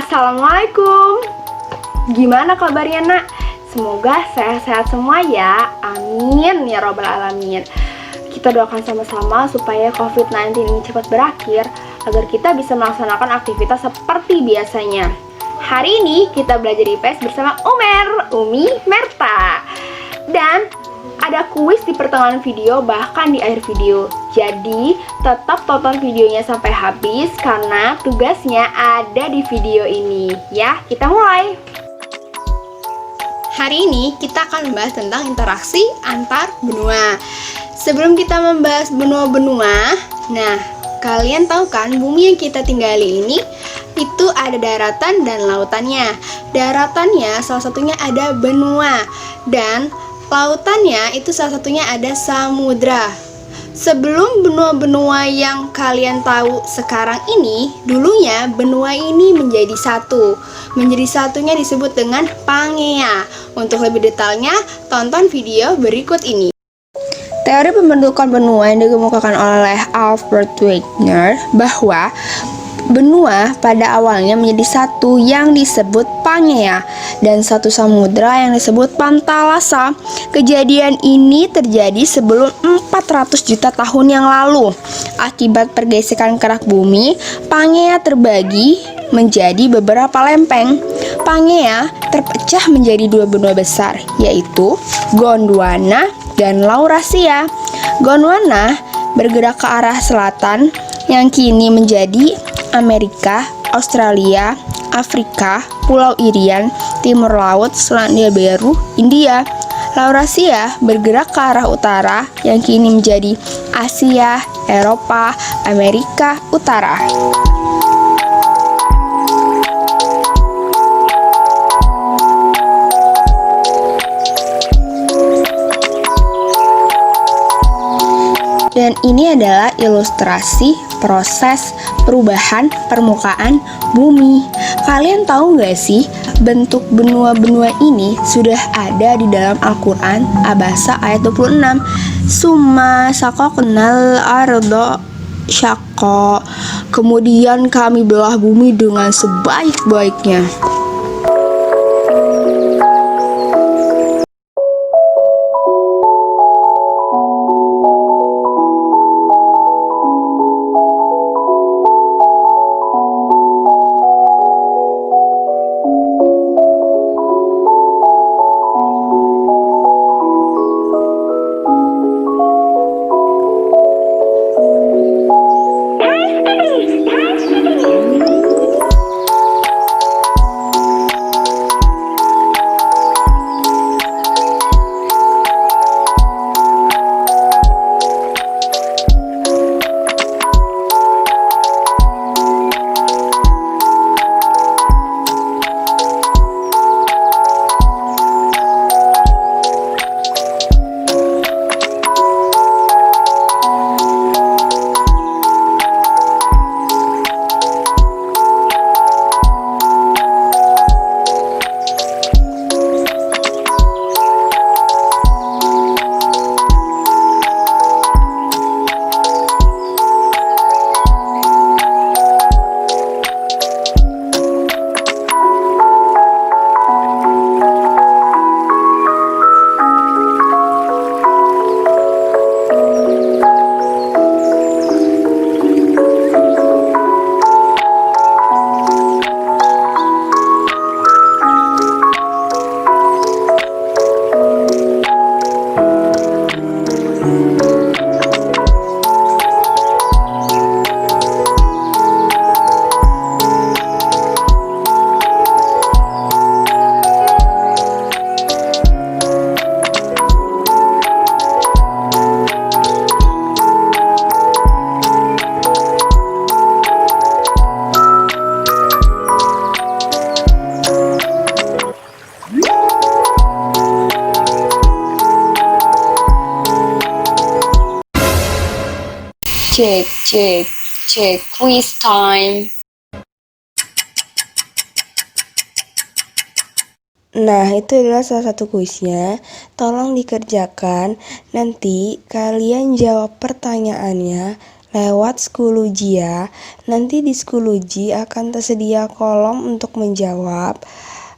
Assalamualaikum. Gimana kabarnya nak? Semoga sehat-sehat semua ya. Amin ya robbal alamin. Kita doakan sama-sama supaya COVID-19 ini cepat berakhir agar kita bisa melaksanakan aktivitas seperti biasanya. Hari ini kita belajar IPS bersama Umi, Merta. Dan ada kuis di pertengahan video bahkan di akhir video. Jadi tetap tonton videonya sampai habis karena tugasnya ada di video ini. Ya, kita mulai. Hari ini kita akan membahas tentang interaksi antar benua. Sebelum kita membahas benua-benua, nah kalian tahu kan bumi yang kita tinggali ini itu ada daratan dan lautannya. Daratannya salah satunya ada benua dan lautannya itu salah satunya ada samudra. Sebelum benua-benua yang kalian tahu sekarang ini, dulunya benua ini menjadi satu. Menjadi satunya disebut dengan Pangea. Untuk lebih detailnya, tonton video berikut ini. Teori pembentukan benua yang dikemukakan oleh Albert Wegener bahwa benua pada awalnya menjadi satu yang disebut Pangea dan satu samudra yang disebut Pantalasa. Kejadian ini terjadi sebelum 400 juta tahun yang lalu. Akibat pergesekan kerak bumi, Pangea terbagi menjadi beberapa lempeng. Pangea terpecah menjadi dua benua besar, yaitu Gondwana dan Laurasia. Gondwana bergerak ke arah selatan yang kini menjadi Amerika, Australia, Afrika, Pulau Irian, Timur Laut, Selandia Baru, India. Laurasia bergerak ke arah utara yang kini menjadi Asia, Eropa, Amerika Utara. Dan ini adalah ilustrasi proses perubahan permukaan bumi. Kalian tahu gak sih, bentuk benua-benua ini sudah ada di dalam Al-Quran Abasa ayat 26. Summa sakoknal ardo syakko. Kemudian kami belah bumi dengan sebaik-baiknya. Cek, quiz time. Nah, itu adalah salah satu kuisnya. Tolong dikerjakan. Nanti kalian jawab pertanyaannya lewat Schoology ya. Nanti di Schoology akan tersedia kolom untuk menjawab.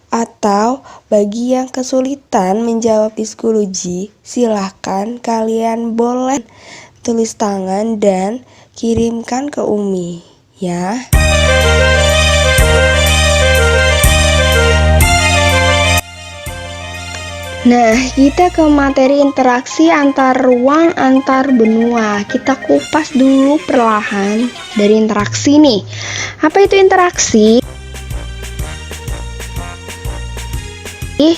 Atau bagi yang kesulitan menjawab di Schoology, silahkan kalian boleh tulis tangan dan kirimkan ke Umi ya. Nah, kita ke materi interaksi antar ruang, antar benua. Kita kupas dulu perlahan dari interaksi nih. Apa itu interaksi?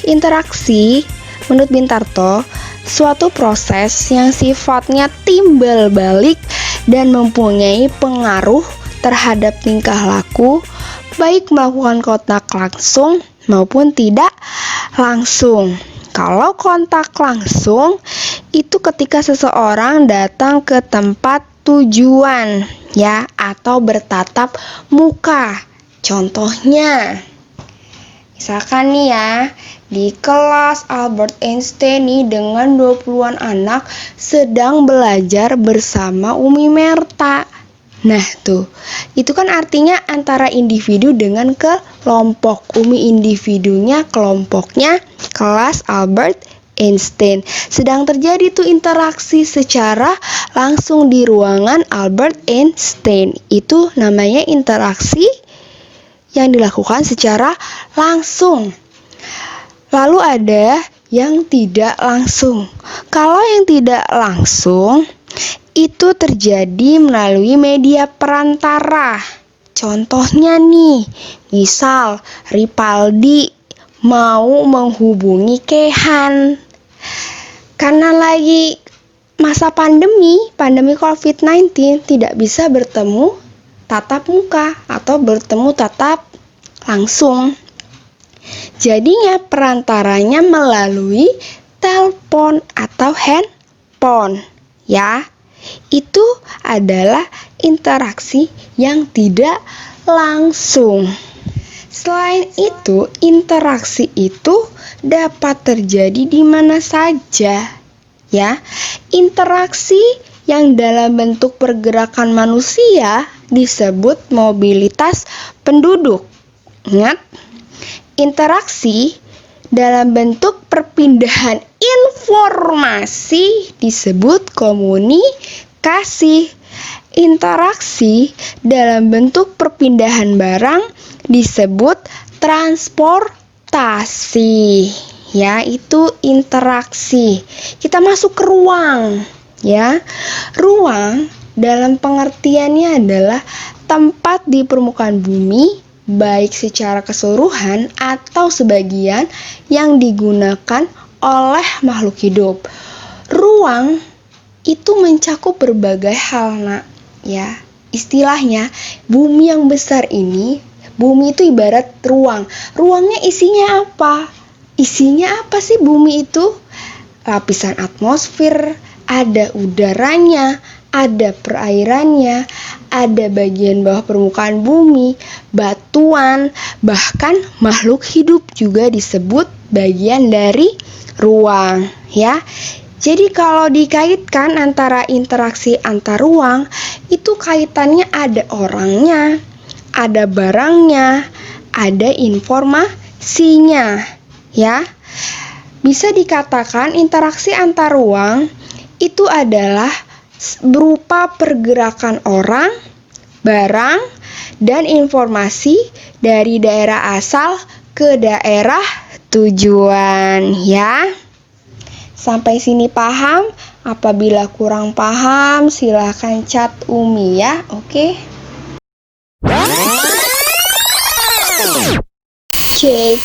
Interaksi, menurut Bintarto, suatu proses yang sifatnya timbal balik dan mempunyai pengaruh terhadap tingkah laku, baik melakukan kontak langsung maupun tidak langsung. Kalau kontak langsung itu ketika seseorang datang ke tempat tujuan ya, atau bertatap muka. Contohnya, misalkan nih ya, di kelas Albert Einstein nih dengan 20-an anak sedang belajar bersama Umi Merta. Nah tuh, itu kan artinya antara individu dengan kelompok. Umi individunya, kelompoknya kelas Albert Einstein. Sedang terjadi tuh interaksi secara langsung di ruangan Albert Einstein. Itu namanya interaksi yang dilakukan secara langsung. Lalu ada yang tidak langsung. Kalau yang tidak langsung itu terjadi melalui media perantara. Contohnya nih, misal Ripaldi mau menghubungi Kehan. Karena lagi masa pandemi COVID-19, tidak bisa bertemu tatap muka atau bertemu tatap langsung. Jadinya perantaranya melalui telepon atau handphone ya. Itu adalah interaksi yang tidak langsung. Selain itu, interaksi itu dapat terjadi di mana saja ya. Interaksi yang dalam bentuk pergerakan manusia disebut mobilitas penduduk. Ingat, interaksi dalam bentuk perpindahan informasi disebut komunikasi. Interaksi dalam bentuk perpindahan barang disebut transportasi. Ya, itu interaksi. Kita masuk ke ruang. Ya, ruang dalam pengertiannya adalah tempat di permukaan bumi, baik secara keseluruhan atau sebagian yang digunakan oleh makhluk hidup. Ruang itu mencakup berbagai hal, nak. Ya, istilahnya bumi yang besar ini, bumi itu ibarat ruang. Ruangnya isinya apa? Isinya apa sih bumi itu? Lapisan atmosfer, ada udaranya, ada perairannya, ada bagian bawah permukaan bumi, batuan, bahkan makhluk hidup juga disebut bagian dari ruang ya. Jadi kalau dikaitkan antara interaksi antar ruang, itu kaitannya ada orangnya, ada barangnya, ada informasinya ya. Bisa dikatakan interaksi antar ruang itu adalah berupa pergerakan orang, barang, dan informasi dari daerah asal ke daerah tujuan ya. Sampai sini paham? Apabila kurang paham, silahkan chat Umi ya, oke? Okay,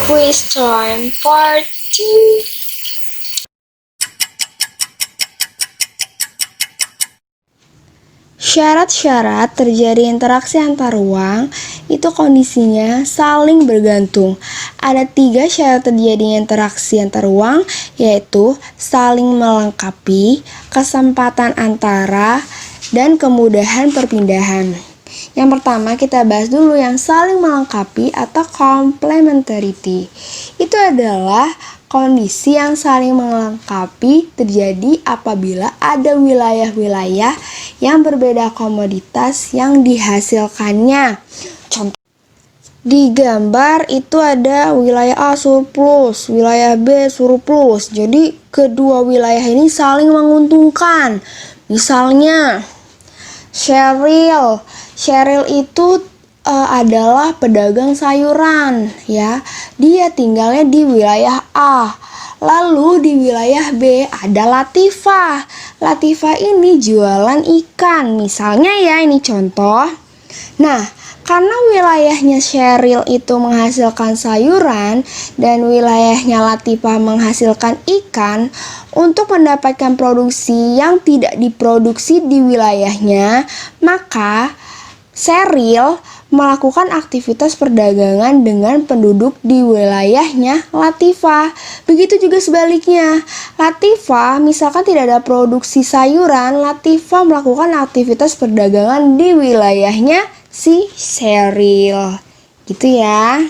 quiz time part 2. Syarat-syarat terjadi interaksi antar ruang itu kondisinya saling bergantung. Ada 3 syarat terjadinya interaksi antar ruang, yaitu saling melengkapi, kesempatan antara, dan kemudahan perpindahan. Yang pertama kita bahas dulu yang saling melengkapi atau complementarity. Itu adalah kondisi yang saling melengkapi terjadi apabila ada wilayah-wilayah yang berbeda komoditas yang dihasilkannya. Contoh di gambar itu ada wilayah A surplus, wilayah B surplus. Jadi kedua wilayah ini saling menguntungkan. Misalnya Cheryl itu adalah pedagang sayuran ya. Dia tinggalnya di wilayah A. Lalu di wilayah B ada Latifah. Latifah ini jualan ikan. Misalnya ya, ini contoh. Nah, karena wilayahnya Cheryl itu menghasilkan sayuran dan wilayahnya Latifah menghasilkan ikan, untuk mendapatkan produksi yang tidak diproduksi di wilayahnya, maka Cheryl melakukan aktivitas perdagangan dengan penduduk di wilayahnya Latifah. Begitu juga sebaliknya. Latifah misalkan tidak ada produksi sayuran, Latifah melakukan aktivitas perdagangan di wilayahnya si Cheryl. Gitu ya.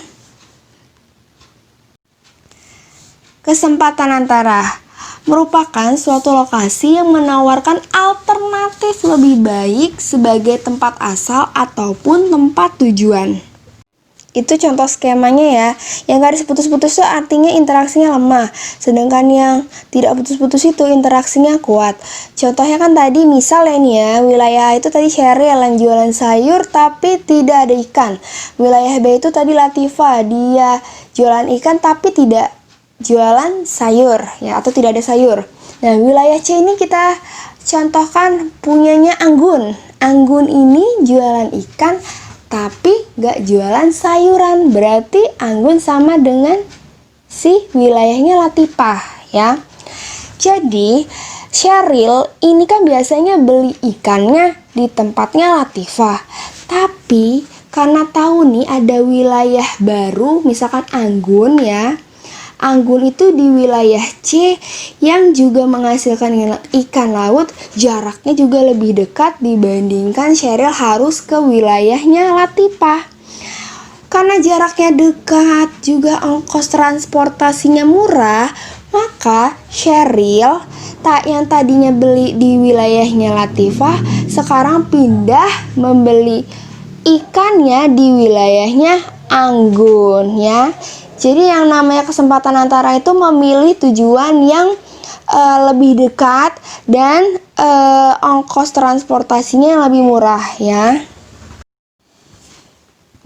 Kesempatan antara merupakan suatu lokasi yang menawarkan alternatif lebih baik sebagai tempat asal ataupun tempat tujuan. Itu contoh skemanya ya. Yang garis putus-putus itu artinya interaksinya lemah, sedangkan yang tidak putus-putus itu interaksinya kuat. Contohnya kan tadi misal ya nih ya, wilayah itu tadi Cheryl yang jualan sayur tapi tidak ada ikan. Wilayah B itu tadi Latifah, dia jualan ikan tapi tidak jualan sayur ya, atau tidak ada sayur. Nah, wilayah C ini kita contohkan punyanya Anggun. Anggun ini jualan ikan tapi gak jualan sayuran. Berarti Anggun sama dengan si wilayahnya Latifah ya. Jadi Cheryl ini kan biasanya beli ikannya di tempatnya Latifah. Tapi karena tahu nih ada wilayah baru, misalkan Anggun ya. Anggun itu di wilayah C yang juga menghasilkan ikan laut, jaraknya juga lebih dekat dibandingkan Cheryl harus ke wilayahnya Latifah. Karena jaraknya dekat, juga ongkos transportasinya murah, maka Cheryl yang tadinya beli di wilayahnya Latifah sekarang pindah membeli ikannya di wilayahnya Anggun ya. Jadi yang namanya kesempatan antara itu memilih tujuan yang lebih dekat dan ongkos transportasinya yang lebih murah ya.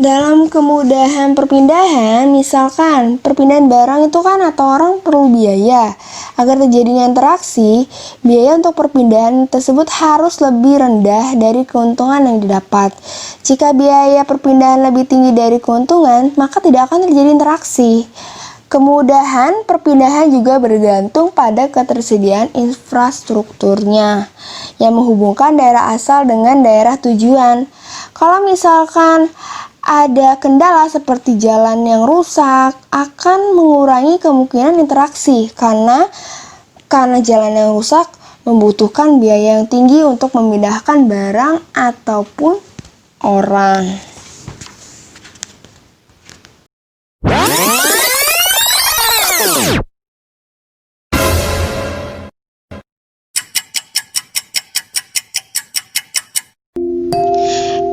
Dalam kemudahan perpindahan, misalkan perpindahan barang itu kan atau orang perlu biaya. Agar terjadinya interaksi, biaya untuk perpindahan tersebut harus lebih rendah dari keuntungan yang didapat. Jika biaya perpindahan lebih tinggi dari keuntungan, maka tidak akan terjadi interaksi. Kemudahan perpindahan juga bergantung pada ketersediaan infrastrukturnya yang menghubungkan daerah asal dengan daerah tujuan. Kalau misalkan ada kendala seperti jalan yang rusak, akan mengurangi kemungkinan interaksi karena jalan yang rusak membutuhkan biaya yang tinggi untuk memindahkan barang ataupun orang.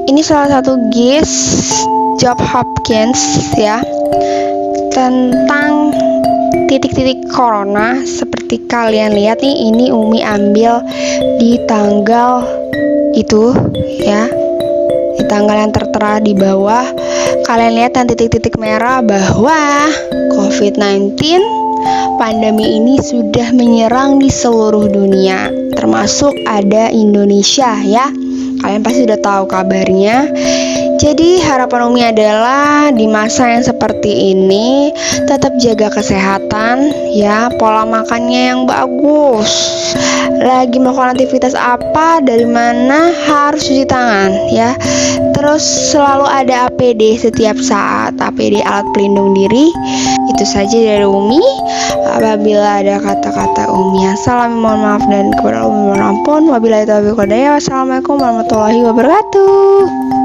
Ini salah satu Johns Hopkins ya, tentang titik-titik corona. Seperti kalian lihat nih, ini Umi ambil di tanggal itu ya, di tanggal yang tertera di bawah. Kalian lihat yang titik-titik merah bahwa COVID-19 pandemi ini sudah menyerang di seluruh dunia, termasuk ada Indonesia ya. Kalian pasti udah tahu kabarnya. Jadi harapan Umi adalah di masa yang seperti ini tetap jaga kesehatan ya, pola makannya yang bagus. Lagi melakukan aktivitas apa, dari mana, harus cuci tangan ya. Terus selalu ada APD setiap saat, APD alat pelindung diri. Itu saja dari Umi. Apabila ada kata-kata Umi yang salah, mohon maaf, dan kepada Umi mohon ampun. Wabillahi taufiq wal hidayah. Wassalamualaikum warahmatullahi wabarakatuh.